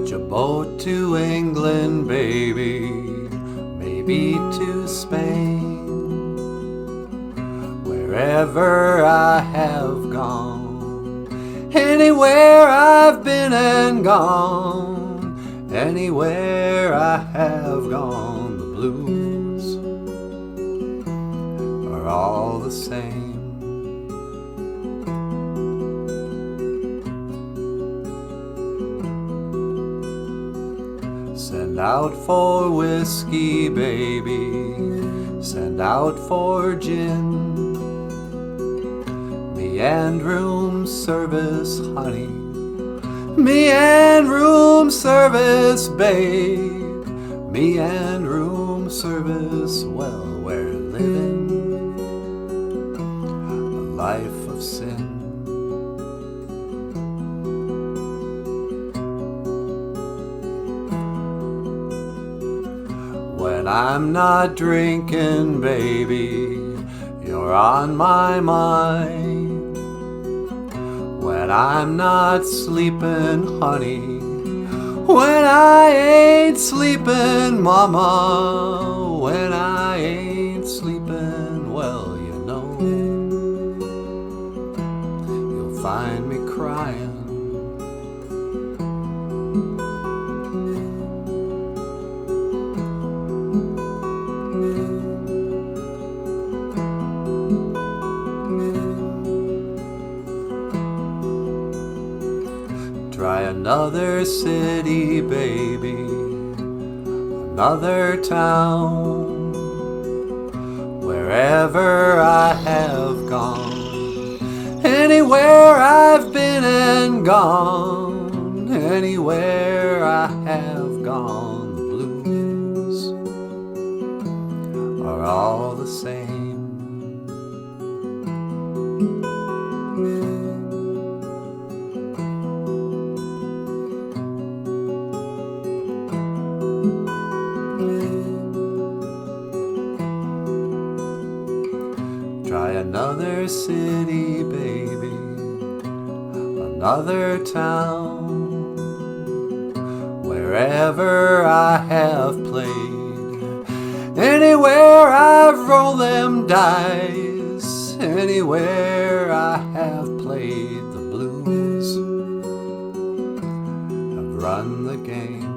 Catch a boat to England, baby, maybe to Spain. Wherever I have gone, anywhere I've been and gone, anywhere I have gone, the blues are all the same. Send out for whiskey, baby, send out for gin. Me and room service, honey, me and room service, babe, me and room service. Well, we're living a life of sin. When I'm not drinking, baby, you're on my mind. When I'm not sleeping, honey, when I ain't sleeping, mama, when I ain't sleeping, well, you know, you'll find me crying. Try another city, baby, another town. Wherever I have gone, anywhere I've been and gone, anywhere I have gone, the blues are all the same. Try another city, baby, another town. Wherever I have played, anywhere I've rolled them dice, anywhere I have played, the blues have run the game.